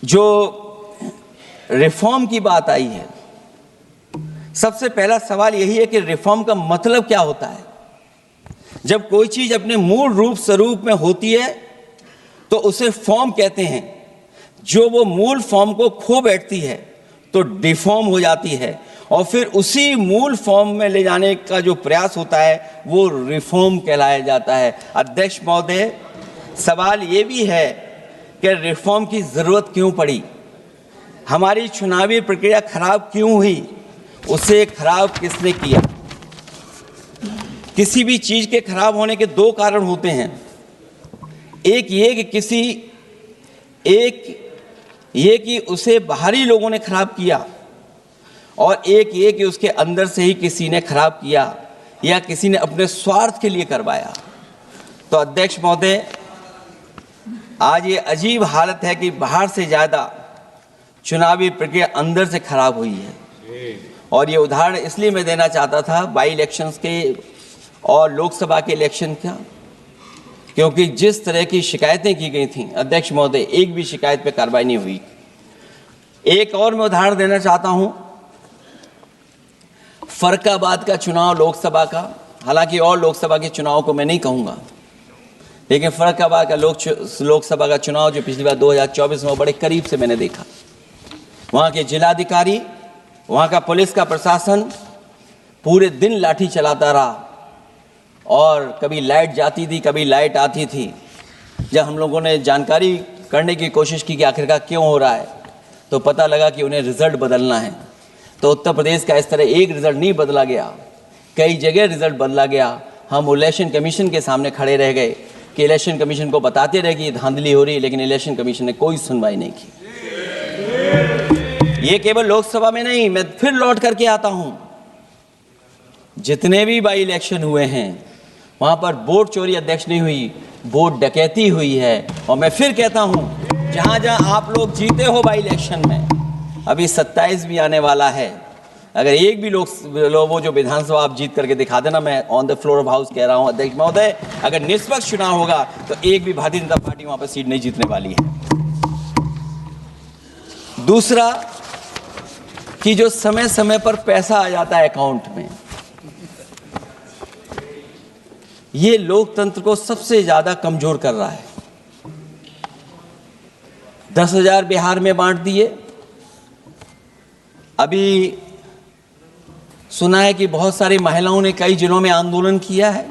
जो रिफॉर्म की बात आई है, सबसे पहला सवाल यही है कि रिफॉर्म का मतलब क्या होता है। जब कोई चीज अपने मूल रूप स्वरूप में होती है तो उसे फॉर्म कहते हैं। जो वो मूल फॉर्म को खो बैठती है तो डिफॉर्म हो जाती है, और फिर उसी मूल फॉर्म में ले जाने का जो प्रयास होता है वो रिफॉर्म कहलाया जाता है। अध्यक्ष महोदय, सवाल ये भी है कि रिफॉर्म की जरूरत क्यों पड़ी, हमारी चुनावी प्रक्रिया खराब क्यों हुई, उसे खराब किसने किया। किसी भी चीज के खराब होने के दो कारण होते हैं। एक ये कि उसे बाहरी लोगों ने खराब किया, और एक ये कि उसके अंदर से ही किसी ने खराब किया या किसी ने अपने स्वार्थ के लिए करवाया। तो अध्यक्ष महोदय, आज ये अजीब हालत है कि बाहर से ज्यादा चुनावी प्रक्रिया अंदर से खराब हुई है। और ये उदाहरण इसलिए मैं देना चाहता था बाई इलेक्शंस के और लोकसभा के इलेक्शन का, क्योंकि जिस तरह की शिकायतें की गई थीं, अध्यक्ष महोदय, एक भी शिकायत पे कार्रवाई नहीं हुई। एक और मैं उदाहरण देना चाहता हूं, फर्रुखाबाद का चुनाव लोकसभा का, हालांकि और लोकसभा के चुनाव को मैं नहीं कहूंगा, लेकिन फर्रुखाबाद का लोकसभा का चुनाव जो पिछली बार 2024 में बड़े करीब से मैंने देखा। वहां के जिलाधिकारी, वहां का पुलिस का प्रशासन पूरे दिन लाठी चलाता रहा, और कभी लाइट जाती थी, कभी लाइट आती थी। जब हम लोगों ने जानकारी करने की कोशिश की कि आखिरकार क्यों हो रहा है, तो पता लगा कि उन्हें रिजल्ट बदलना है। तो उत्तर प्रदेश का इस तरह एक रिजल्ट नहीं बदला गया, कई जगह रिजल्ट बदला गया। हम इलेक्शन कमीशन के सामने खड़े रह गए कि इलेक्शन कमीशन को बताते रहे कि धांधली हो रही है, लेकिन इलेक्शन कमीशन ने कोई सुनवाई नहीं की। ये केवल लोकसभा में नहीं, मैं फिर लौट करके आता हूं, जितने भी बाई इलेक्शन हुए हैं वहां पर वोट चोरी अध्यक्ष नहीं हुई, वोट डकैती हुई है। और मैं फिर कहता हूं, जहां जहां आप लोग जीते हो बाई इलेक्शन में, अभी 27 भी आने वाला है, अगर एक भी लोग वो जो विधानसभा आप जीत करके दिखा देना, मैं on the floor of house कह रहा हूं अध्यक्ष महोदय, अगर निष्पक्ष चुनाव होगा तो एक भी भारतीय जनता पार्टी वहां पर सीट नहीं जीतने वाली है। दूसरा कि जो समय समय पर पैसा आ जाता है अकाउंट में, ये लोकतंत्र को सबसे ज्यादा कमजोर कर रहा है। 10,000 बिहार में बांट दिए। अभी सुना है कि बहुत सारी महिलाओं ने कई जिलों में आंदोलन किया है,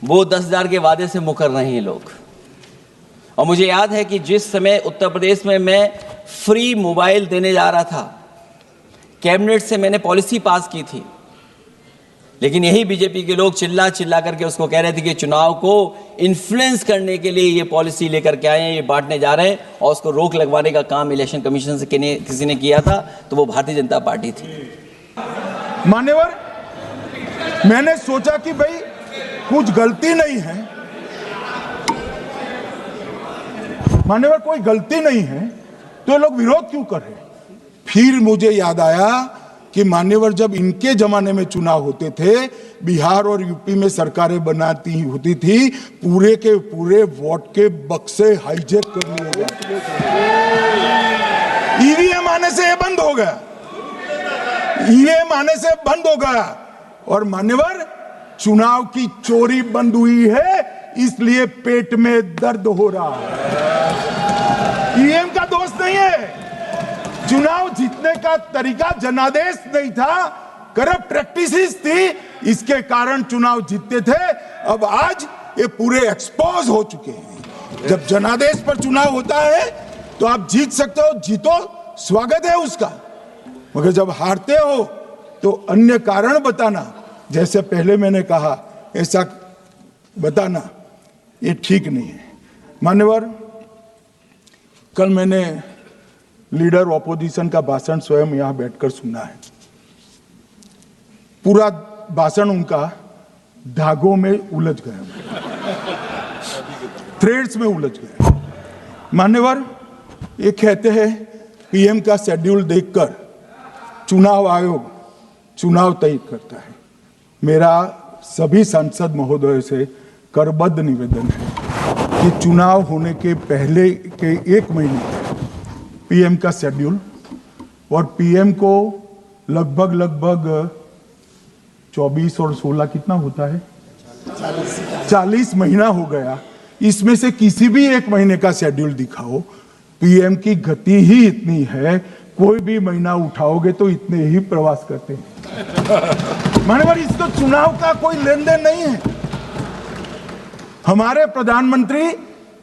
वो 10,000 के वादे से मुकर रहे हैं लोग। और मुझे याद है कि जिस समय उत्तर प्रदेश में मैं फ्री मोबाइल देने जा रहा था, कैबिनेट से मैंने पॉलिसी पास की थी, लेकिन यही बीजेपी के लोग चिल्ला चिल्ला करके उसको कह रहे थे कि चुनाव को इन्फ्लुएंस करने के लिए ये पॉलिसी लेकर के आए हैं, ये बांटने जा रहे हैं, और उसको रोक लगवाने का काम इलेक्शन कमीशन से किसी ने किया था, तो वो भारतीय जनता पार्टी थी। मान्यवर, मैंने सोचा कि भाई कुछ गलती नहीं है, मान्यवर कोई गलती नहीं है, तो ये लोग विरोध क्यों कर रहे हैं। फिर मुझे याद आया कि मान्यवर, जब इनके जमाने में चुनाव होते थे, बिहार और यूपी में सरकारें बनाती होती थी, पूरे के पूरे वोट के बक्से हाईजैक कर लिए जाते थे। ईवीएम आने से ये बंद हो गया, ईवीएम आने से बंद हो गया। और मान्यवर, चुनाव की चोरी बंद हुई है, इसलिए पेट में दर्द हो रहा है। ईवीएम का दोष नहीं है, चुनाव जीतने का तरीका जनादेश नहीं था, करप्ट प्रैक्टिसेस थी, इसके कारण चुनाव जीतते थे। अब आज ये पूरे एक्सपोज हो चुके हैं। जब जनादेश पर चुनाव होता है तो आप जीत सकते हो, जीतो, स्वागत है उसका, मगर जब हारते हो तो अन्य कारण बताना, जैसे पहले मैंने कहा, ऐसा बताना, ये ठीक नहीं है। मान्यवर, कल मैंने लीडर ऑपोजिशन का भाषण स्वयं यहां बैठकर सुना है। पूरा भाषण उनका धागों में उलझ गया, थ्रेड्स में उलझ गया। मान्यवर, ये कहते हैं पीएम का शेड्यूल देखकर चुनाव आयोग चुनाव तय करता है। मेरा सभी सांसद महोदय से करबद्ध निवेदन है कि चुनाव होने के पहले के 1 महीने पीएम का शेड्यूल, और पीएम को लगभग 24 और 16 कितना होता है, 40 महीना हो गया। इसमें से किसी भी एक महीने का शेड्यूल दिखाओ। पीएम की गति ही इतनी है, कोई भी महीना उठाओगे तो इतने ही प्रवास करते हैं। मान्यवर, इसको चुनाव का कोई लेन देन नहीं है। हमारे प्रधानमंत्री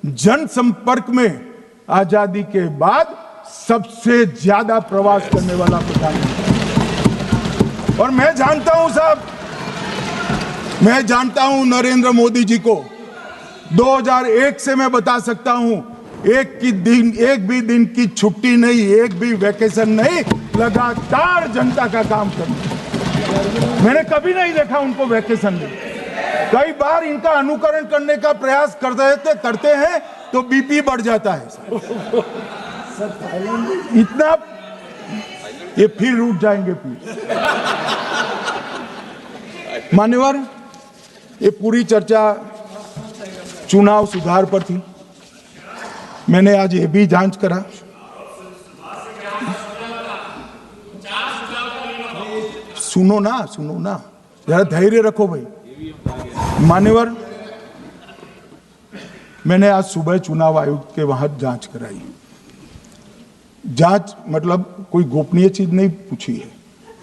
जनसंपर्क में आजादी के बाद सबसे ज्यादा प्रवास करने वाला प्रधानमंत्री, और मैं जानता हूं साहब, मैं जानता हूं नरेंद्र मोदी जी को 2001 से मैं बता सकता हूं, एक भी दिन की छुट्टी नहीं, एक भी वैकेशन नहीं, लगातार जनता का काम करना। मैंने कभी नहीं देखा उनको वैकेशन में। कई बार इनका अनुकरण करने का प्रयास करते हैं तो बीपी बढ़ जाता है इतना, ये फिर रूठ जाएंगे प्लीज। मान्यवर, ये पूरी चर्चा चुनाव सुधार पर थी। मैंने आज ये भी जांच करा, सुनो ना, जरा धैर्य रखो भाई। मान्यवर, मैंने आज सुबह चुनाव आयुक्त के वहां जांच कराई। जांच मतलब कोई गोपनीय चीज नहीं पूछी है,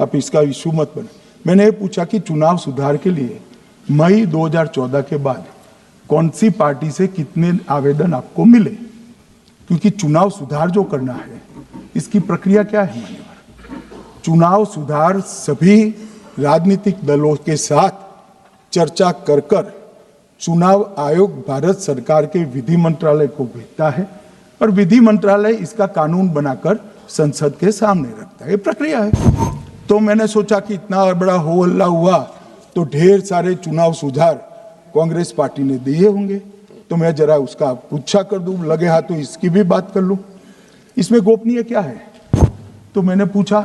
आप इसका इशू मत बने। मैंने ये पूछा कि चुनाव सुधार के लिए मई 2014 के बाद कौन सी पार्टी से कितने आवेदन आपको मिले, क्योंकि चुनाव सुधार जो करना है इसकी प्रक्रिया क्या है। मान्यवर, चुनाव सुधार सभी राजनीतिक दलों के साथ चर्चा कर चुनाव आयोग भारत सरकार के विधि मंत्रालय को भेजता है, और विधि मंत्रालय इसका कानून बनाकर संसद के सामने रखता है। ये प्रक्रिया है। तो मैंने सोचा कि इतना बड़ा हो हल्ला हुआ तो ढेर सारे चुनाव सुधार कांग्रेस पार्टी ने दिए होंगे, तो मैं जरा उसका पूछा कर दूं, लगे हाथ तो इसकी भी बात कर लूं, इसमें गोपनीय क्या है। तो मैंने पूछा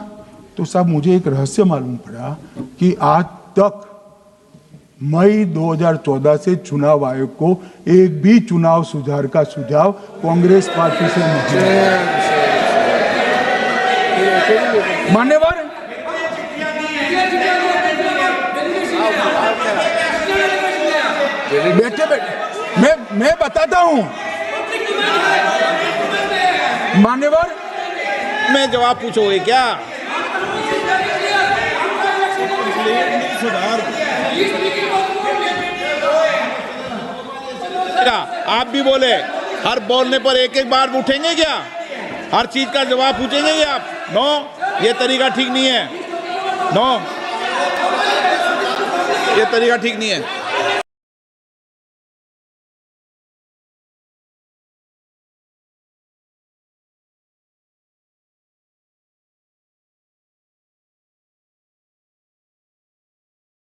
तो साहब मुझे एक रहस्य मालूम पड़ा कि आज तक मई 2014 से चुनाव आयोग को एक भी चुनाव सुधार का सुझाव कांग्रेस पार्टी से नहीं है। मान्यवर, बैठे मैं बताता हूं। मान्यवर, मैं जवाब पूछोगे क्या? आप भी बोले, हर बोलने पर एक एक बार उठेंगे क्या? हर चीज का जवाब पूछेंगे क्या आप? नो, ये तरीका ठीक नहीं है। नो, ये तरीका ठीक नहीं है।